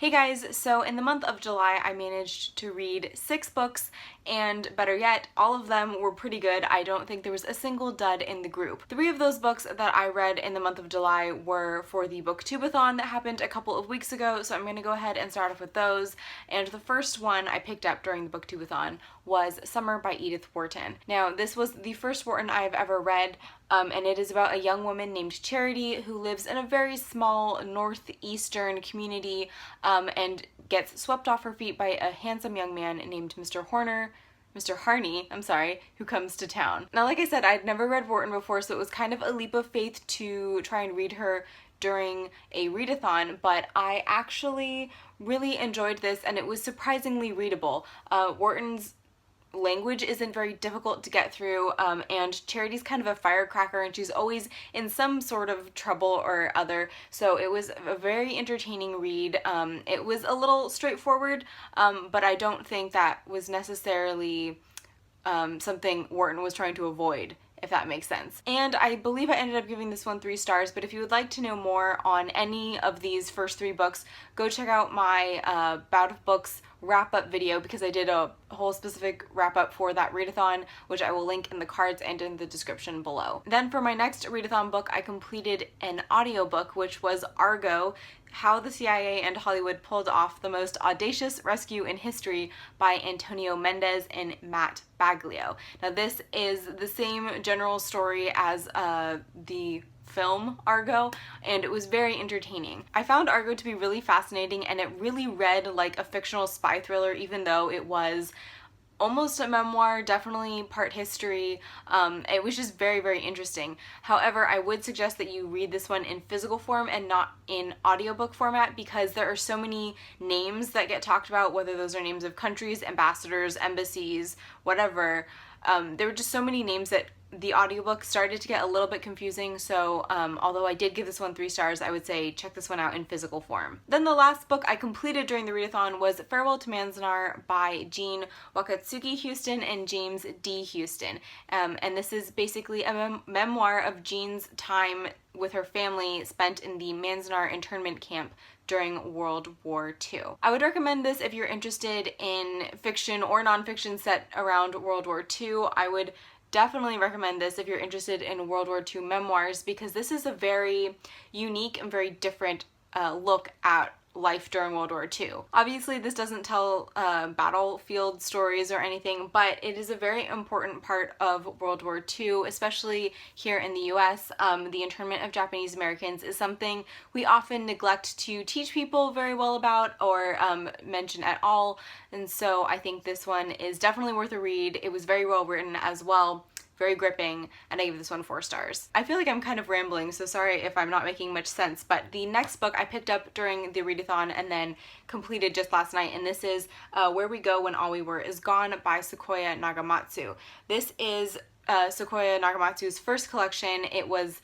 Hey guys, so in the month of July I managed to read 6 books, and better yet, all of them were pretty good. I don't think there was a single dud in the group. 3 of those books that I read in the month of July were for the booktubeathon that happened a couple of weeks ago, so I'm going to go ahead and start off with those. And the first one I picked up during the booktubeathon was Summer by Edith Wharton. Now, this was the first Wharton I've ever read, and it is about a young woman named Charity who lives in a very small northeastern community and gets swept off her feet by a handsome young man named Mr. Harney, who comes to town. Now, like I said, I'd never read Wharton before, so it was kind of a leap of faith to try and read her during a readathon, but I actually really enjoyed this, and it was surprisingly readable. Wharton's language isn't very difficult to get through, and Charity's kind of a firecracker and she's always in some sort of trouble or other, so it was a very entertaining read. It was a little straightforward, but I don't think that was necessarily something Wharton was trying to avoid, if that makes sense. And I believe I ended up giving this one 3 stars, but if you would like to know more on any of these first 3 books, go check out my Bout of Books wrap-up video, because I did a whole specific wrap-up for that readathon, which I will link in the cards and in the description below. Then for my next readathon book, I completed an audiobook, which was Argo, How the CIA and Hollywood Pulled Off the Most Audacious Rescue in History by Antonio Mendez and Matt Baglio. Now, this is the same general story as the film Argo, and it was very entertaining. I found Argo to be really fascinating, and it really read like a fictional spy thriller, even though it was almost a memoir, definitely part history. It was just very, very interesting. However, I would suggest that you read this one in physical form and not in audiobook format, because there are so many names that get talked about, whether those are names of countries, ambassadors, embassies, whatever. There were just so many names that the audiobook started to get a little bit confusing, so although I did give this one 3 stars, I would say check this one out in physical form. Then the last book I completed during the readathon was Farewell to Manzanar by Jean Wakatsuki Houston and James D. Houston. And this is basically a memoir of Jean's time with her family spent in the Manzanar internment camp during World War II. I would recommend this if you're interested in fiction or nonfiction set around World War II. I would definitely recommend this if you're interested in World War II memoirs, because this is a very unique and very different look at life during World War II. Obviously, this doesn't tell battlefield stories or anything, but it is a very important part of World War II, especially here in the US. The internment of Japanese Americans is something we often neglect to teach people very well about or mention at all, and so I think this one is definitely worth a read. It was very well written as well, very gripping, and I gave this one 4 stars. I feel like I'm kind of rambling, so sorry if I'm not making much sense, but the next book I picked up during the readathon and then completed just last night, and this is Where We Go When All We Were Is Gone by Sequoia Nagamatsu. This is Sequoia Nagamatsu's first collection. It was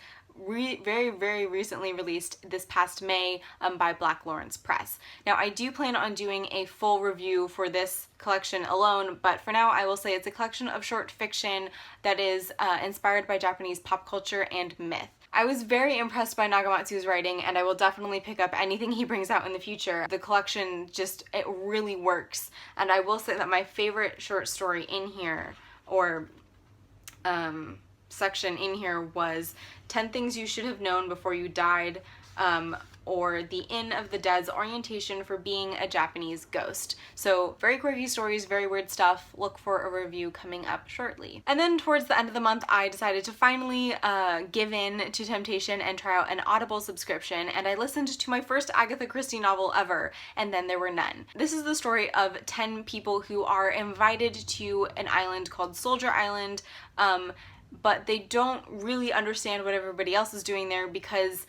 very, very recently released this past May by Black Lawrence Press. Now, I do plan on doing a full review for this collection alone, but for now I will say it's a collection of short fiction that is inspired by Japanese pop culture and myth. I was very impressed by Nagamatsu's writing, and I will definitely pick up anything he brings out in the future. The collection it really works, and I will say that my favorite short story in here, or section in here, was 10 Things You Should Have Known Before You Died, or The Inn of the Dead's Orientation for Being a Japanese Ghost. So very quirky stories, very weird stuff. Look for a review coming up shortly. And then towards the end of the month, I decided to finally give in to temptation and try out an Audible subscription, and I listened to my first Agatha Christie novel ever, and then there were none. This is the story of 10 people who are invited to an island called Soldier Island, but they don't really understand what everybody else is doing there, because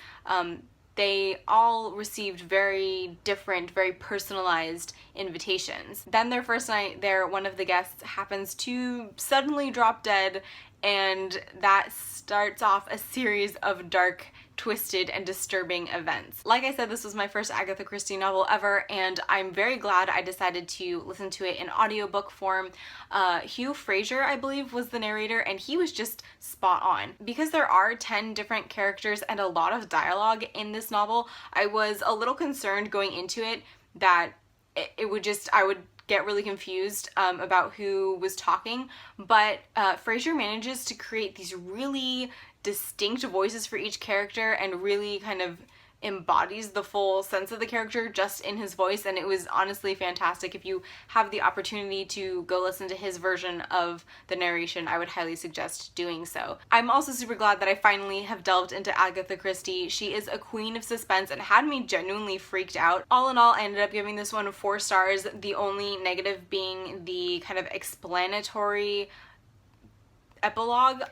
they all received very different, very personalized invitations. Then their first night there, one of the guests happens to suddenly drop dead, and that starts off a series of dark, twisted, and disturbing events. Like I said, this was my first Agatha Christie novel ever, and I'm very glad I decided to listen to it in audiobook form. Hugh Fraser, I believe, was the narrator, and he was just spot on. Because there are 10 different characters and a lot of dialogue in this novel, I was a little concerned going into it that I would get really confused about who was talking, but Fraser manages to create these really distinct voices for each character and really kind of embodies the full sense of the character just in his voice, and it was honestly fantastic. If you have the opportunity to go listen to his version of the narration, I would highly suggest doing so. I'm also super glad that I finally have delved into Agatha Christie. She is a queen of suspense and had me genuinely freaked out. All in all, I ended up giving this one 4 stars, the only negative being the kind of explanatory epilogue.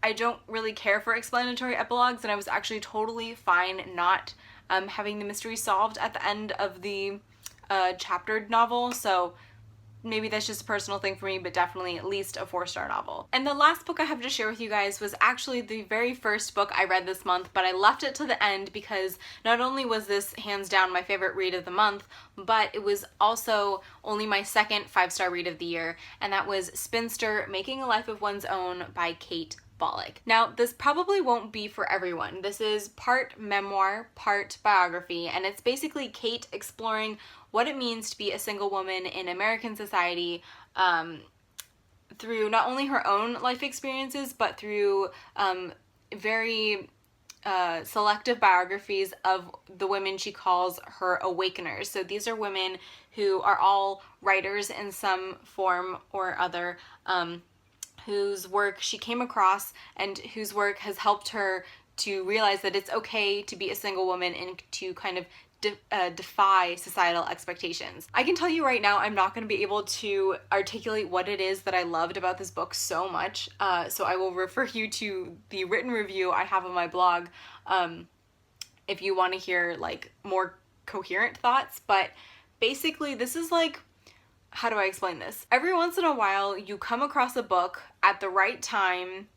I don't really care for explanatory epilogues, and I was actually totally fine not having the mystery solved at the end of the chaptered novel, so maybe that's just a personal thing for me, but definitely at least a 4-star novel. And the last book I have to share with you guys was actually the very first book I read this month, but I left it to the end because not only was this hands down my favorite read of the month, but it was also only my second 5-star read of the year, and that was Spinster: Making a Life of One's Own by Kate Bollock. Now, this probably won't be for everyone. This is part memoir, part biography, and it's basically Kate exploring what it means to be a single woman in American society through not only her own life experiences, but through very selective biographies of the women she calls her awakeners. So these are women who are all writers in some form or other, whose work she came across and whose work has helped her to realize that it's okay to be a single woman and to kind of defy societal expectations. I can tell you right now, I'm not going to be able to articulate what it is that I loved about this book so much, so I will refer you to the written review I have on my blog if you want to hear like more coherent thoughts. But basically this is like, how do I explain this? Every once in a while you come across a book at the right time,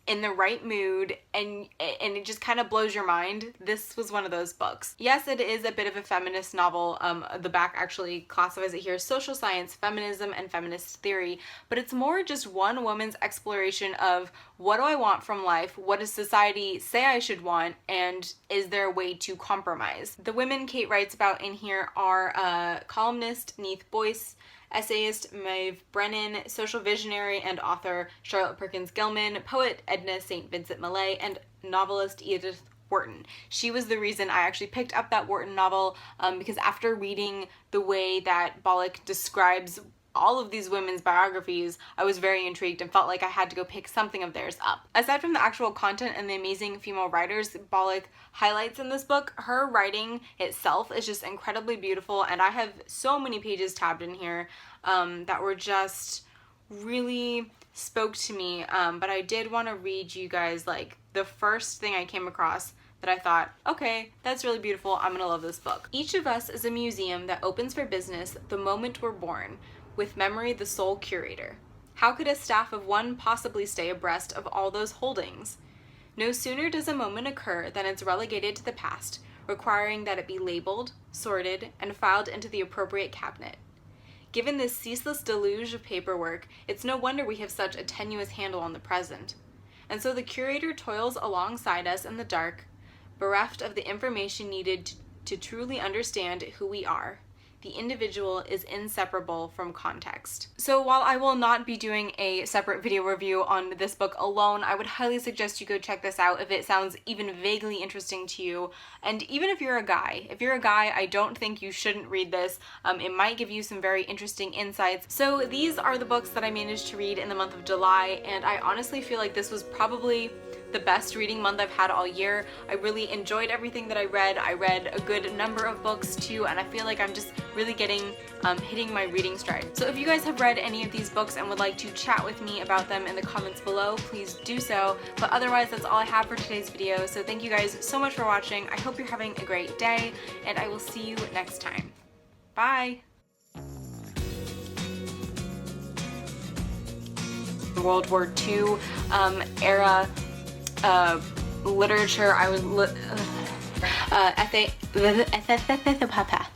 in the right mood, and it just kind of blows your mind. This was one of those books. Yes, it is a bit of a feminist novel. The back actually classifies it here as social science, feminism, and feminist theory, but it's more just one woman's exploration of what do I want from life, what does society say I should want, and is there a way to compromise? The women Kate writes about in here are columnist Neith Boyce, essayist Maeve Brennan, social visionary and author Charlotte Perkins Gilman, poet Edna St. Vincent Millay, and novelist Edith Wharton. She was the reason I actually picked up that Wharton novel because after reading the way that Bollock describes all of these women's biographies, I was very intrigued and felt like I had to go pick something of theirs up. Aside from the actual content and the amazing female writers Bollock highlights in this book, her writing itself is just incredibly beautiful, and I have so many pages tabbed in here that were just really spoke to me, but I did want to read you guys like the first thing I came across that I thought, okay, that's really beautiful, I'm gonna love this book. Each of us is a museum that opens for business the moment we're born, with memory the sole curator. How could a staff of one possibly stay abreast of all those holdings? No sooner does a moment occur than it's relegated to the past, requiring that it be labeled, sorted, and filed into the appropriate cabinet. Given this ceaseless deluge of paperwork, it's no wonder we have such a tenuous handle on the present. And so the curator toils alongside us in the dark, bereft of the information needed to truly understand who we are. The individual is inseparable from context. So while I will not be doing a separate video review on this book alone, I would highly suggest you go check this out if it sounds even vaguely interesting to you. And even if you're a guy, I don't think you shouldn't read this. It might give you some very interesting insights. So these are the books that I managed to read in the month of July, and I honestly feel like this was probably the best reading month I've had all year. I really enjoyed everything that I read. I read a good number of books too, and I feel like I'm just really hitting my reading stride. So if you guys have read any of these books and would like to chat with me about them in the comments below, please do so. But otherwise, that's all I have for today's video. So thank you guys so much for watching. I hope you're having a great day, and I will see you next time. Bye! World War II era literature. I was